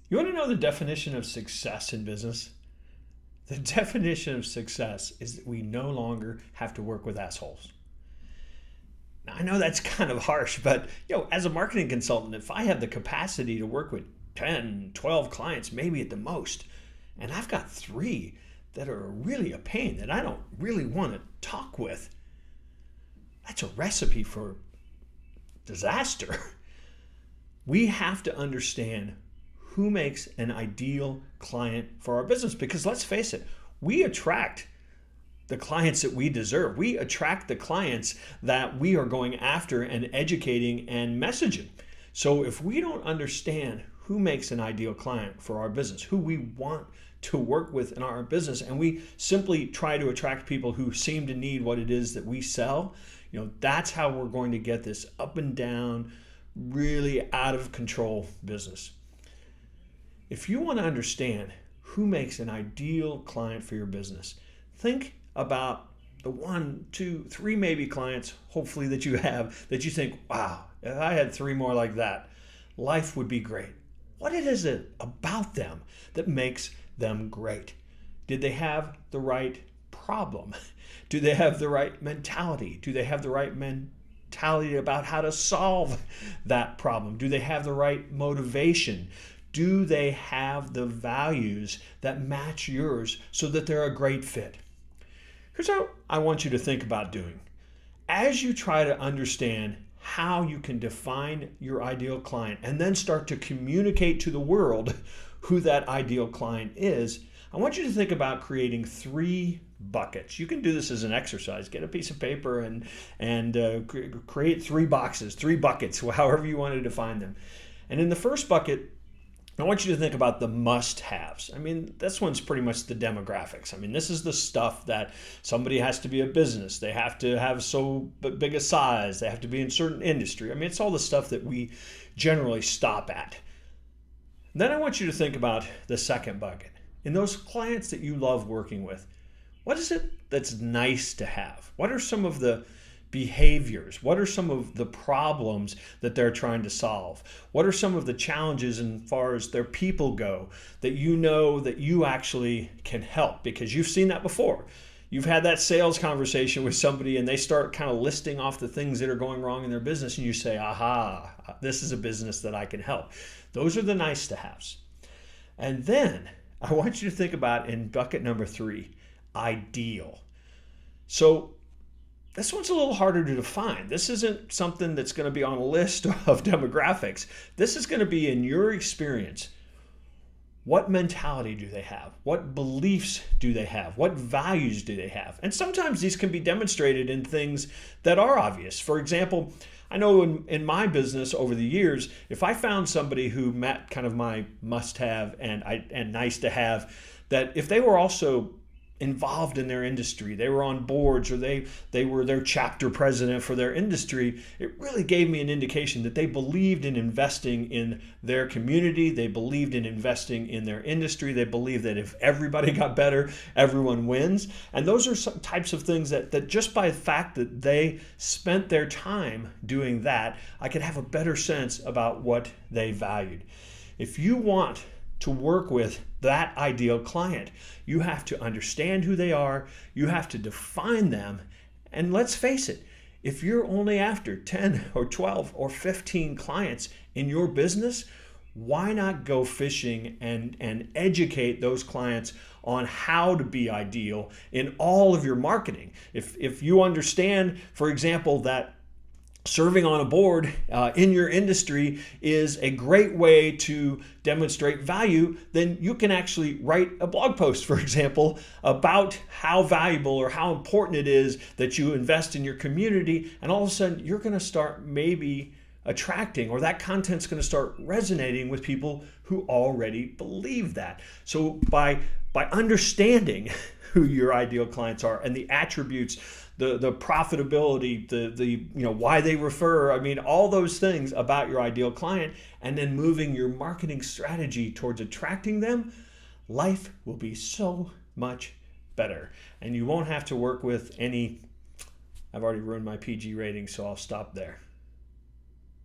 You want to know the definition of success in business? The definition of success is that we no longer have to work with assholes. Now, I know that's kind of harsh, but as a marketing consultant, if I have the capacity to work with 10, 12 clients, maybe at the most, and I've got 3 that are really a pain that I don't really want to talk with, that's a recipe for disaster. We have to understand who makes an ideal client for our business, because let's face it, we attract the clients that we deserve. We attract the clients that we are going after and educating and messaging. So if we don't understand who makes an ideal client for our business, who we want to work with in our business, and we simply try to attract people who seem to need what it is that we sell, that's how we're going to get this up and down, really out of control business. If you want to understand who makes an ideal client for your business, think about the 1, 2, 3 maybe clients, hopefully, that you have that you think, wow, if I had 3 more like that, life would be great. What is it about them that makes them great? Did they have the right problem? Do they have the right mentality? Do they have the right mentality about how to solve that problem? Do they have the right motivation? Do they have the values that match yours so that they're a great fit? Here's how I want you to think about doing. As you try to understand how you can define your ideal client and then start to communicate to the world who that ideal client is, I want you to think about creating 3 buckets. You can do this as an exercise. Get a piece of paper and create 3 boxes, 3 buckets, however you want to define them. And in the first bucket, I want you to think about the must-haves. This one's pretty much the demographics. This is the stuff that somebody has to be a business. They have to have so big a size. They have to be in certain industry. It's all the stuff that we generally stop at. Then I want you to think about the second bucket. In those clients that you love working with, what is it that's nice to have? What are some of the behaviors? What are some of the problems that they're trying to solve? What are some of the challenges as far as their people go that you know that you actually can help? Because you've seen that before. You've had that sales conversation with somebody and they start kind of listing off the things that are going wrong in their business, and you say, aha, this is a business that I can help. Those are the nice to haves. And then I want you to think about, in bucket number 3, ideal. So this one's a little harder to define. This isn't something that's going to be on a list of demographics. This is going to be, in your experience, what mentality do they have? What beliefs do they have? What values do they have? And sometimes these can be demonstrated in things that are obvious. For example, I know in my business over the years, if I found somebody who met kind of my must-have and nice to have, that if they were also involved in their industry, they were on boards, or they were their chapter president for their industry, it really gave me an indication that they believed in investing in their community. They believed in investing in their industry. They believed that if everybody got better, everyone wins. And those are some types of things that just by the fact that they spent their time doing that, I could have a better sense about what they valued. If you want to work with that ideal client, you have to understand who they are, you have to define them, and let's face it, if you're only after 10 or 12 or 15 clients in your business, why not go fishing and educate those clients on how to be ideal in all of your marketing? If you understand, for example, that serving on a board in your industry is a great way to demonstrate value, then you can actually write a blog post, for example, about how valuable or how important it is that you invest in your community, and all of a sudden you're going to start maybe attracting, or that content's going to start resonating with people who already believe that. So by understanding who your ideal clients are and the attributes, the profitability, the why they refer, all those things about your ideal client, and then moving your marketing strategy towards attracting them, life will be so much better. And you won't have to work with any, I've already ruined my PG rating, so I'll stop there.